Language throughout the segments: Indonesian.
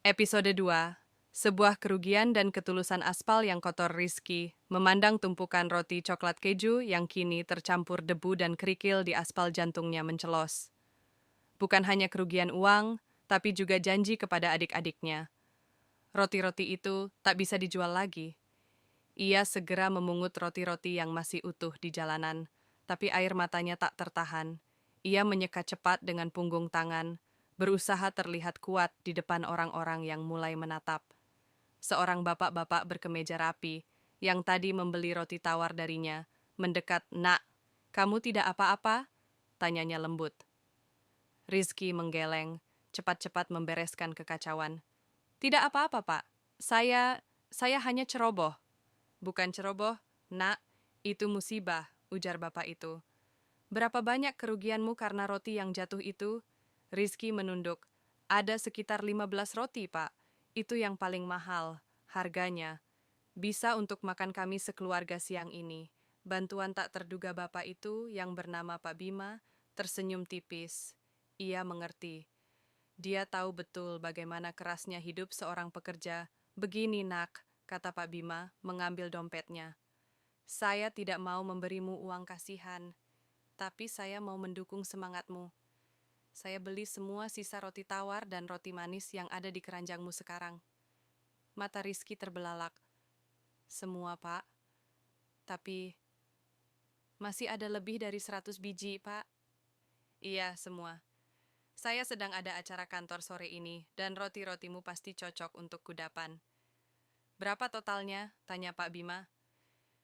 Episode 2. Sebuah kerugian dan ketulusan aspal yang kotor. Rizky memandang tumpukan roti coklat keju yang kini tercampur debu dan kerikil di aspal. Jantungnya mencelos. Bukan hanya kerugian uang, tapi juga janji kepada adik-adiknya. Roti-roti itu tak bisa dijual lagi. Ia segera memungut roti-roti yang masih utuh di jalanan, tapi air matanya tak tertahan. Ia menyeka cepat dengan punggung tangan, berusaha terlihat kuat di depan orang-orang yang mulai menatap. Seorang bapak-bapak berkemeja rapi, yang tadi membeli roti tawar darinya, mendekat. "Nak, kamu tidak apa-apa?" tanyanya lembut. Rizky menggeleng, cepat-cepat membereskan kekacauan. "Tidak apa-apa, Pak. Saya hanya ceroboh." "Bukan ceroboh, Nak. Itu musibah," ujar bapak itu. "Berapa banyak kerugianmu karena roti yang jatuh itu?" Rizky menunduk. "Ada sekitar 15 roti, Pak. Itu yang paling mahal. Harganya bisa untuk makan kami sekeluarga siang ini." Bantuan tak terduga bapak itu yang bernama Pak Bima tersenyum tipis. Ia mengerti. Dia tahu betul bagaimana kerasnya hidup seorang pekerja. "Begini, Nak," kata Pak Bima, mengambil dompetnya. "Saya tidak mau memberimu uang kasihan, tapi saya mau mendukung semangatmu. Saya beli semua sisa roti tawar dan roti manis yang ada di keranjangmu sekarang." Mata Rizky terbelalak. "Semua, Pak. Tapi masih ada lebih dari 100 biji, Pak." "Iya, semua. Saya sedang ada acara kantor sore ini, dan roti-rotimu pasti cocok untuk kudapan." "Berapa totalnya?" tanya Pak Bima.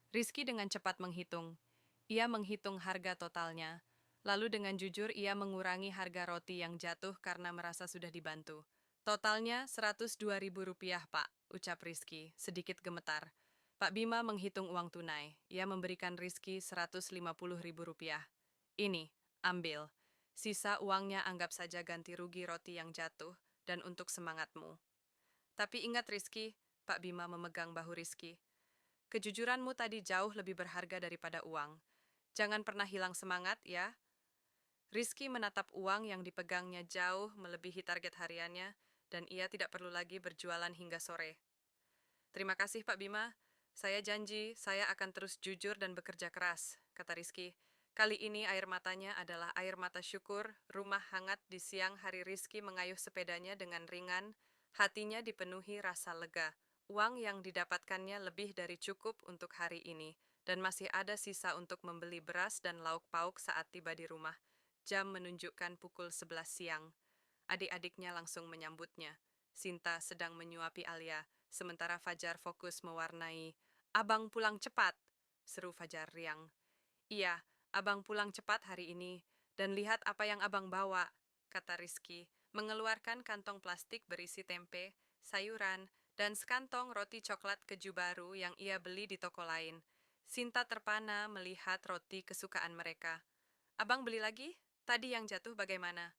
Rizky dengan cepat menghitung. Ia menghitung harga totalnya. Lalu dengan jujur ia mengurangi harga roti yang jatuh karena merasa sudah dibantu. "Totalnya 102.000 rupiah, Pak," ucap Rizky, sedikit gemetar. Pak Bima menghitung uang tunai. Ia memberikan Rizky 150.000 rupiah. "Ini, ambil. Sisa uangnya anggap saja ganti rugi roti yang jatuh dan untuk semangatmu." "Tapi ingat, Rizky," Pak Bima memegang bahu Rizky. "Kejujuranmu tadi jauh lebih berharga daripada uang. Jangan pernah hilang semangat, ya." Rizky menatap uang yang dipegangnya jauh melebihi target hariannya, dan ia tidak perlu lagi berjualan hingga sore. "Terima kasih, Pak Bima. Saya janji saya akan terus jujur dan bekerja keras," kata Rizky. Kali ini air matanya adalah air mata syukur. Rumah hangat di siang hari. Rizky mengayuh sepedanya dengan ringan, hatinya dipenuhi rasa lega. Uang yang didapatkannya lebih dari cukup untuk hari ini, dan masih ada sisa untuk membeli beras dan lauk pauk saat tiba di rumah. Jam menunjukkan pukul 11 siang. Adik-adiknya langsung menyambutnya. Sinta sedang menyuapi Alia, sementara Fajar fokus mewarnai. "Abang pulang cepat," seru Fajar riang. "Iya, abang pulang cepat hari ini, dan lihat apa yang abang bawa," kata Rizky, mengeluarkan kantong plastik berisi tempe, sayuran, dan sekantong roti coklat keju baru yang ia beli di toko lain. Sinta terpana melihat roti kesukaan mereka. "Abang beli lagi? Tadi yang jatuh bagaimana?"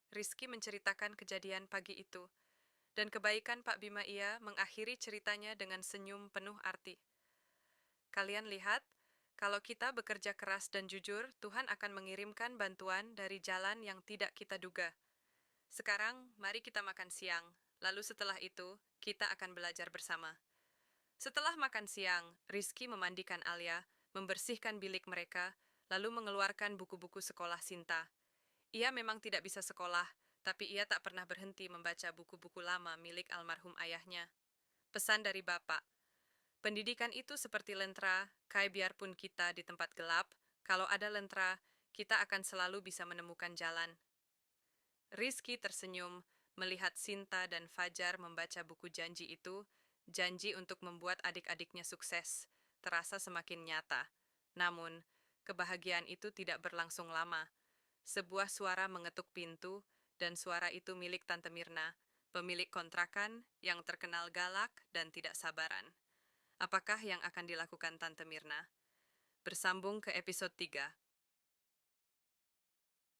Rizky menceritakan kejadian pagi itu, dan kebaikan Pak Bima. Ia mengakhiri ceritanya dengan senyum penuh arti. "Kalian lihat, kalau kita bekerja keras dan jujur, Tuhan akan mengirimkan bantuan dari jalan yang tidak kita duga. Sekarang, mari kita makan siang. Lalu setelah itu, kita akan belajar bersama." Setelah makan siang, Rizky memandikan Alia, membersihkan bilik mereka, lalu mengeluarkan buku-buku sekolah Sinta. Ia memang tidak bisa sekolah, tapi ia tak pernah berhenti membaca buku-buku lama milik almarhum ayahnya. Pesan dari Bapak. Pendidikan itu seperti lentera, biarpun kita di tempat gelap, kalau ada lentera, kita akan selalu bisa menemukan jalan. Rizky tersenyum melihat Sinta dan Fajar membaca buku janji itu. Janji untuk membuat adik-adiknya sukses terasa semakin nyata. Namun, kebahagiaan itu tidak berlangsung lama. Sebuah suara mengetuk pintu, dan suara itu milik Tante Mirna, pemilik kontrakan yang terkenal galak dan tidak sabaran. Apakah yang akan dilakukan Tante Mirna? Bersambung ke episode 3.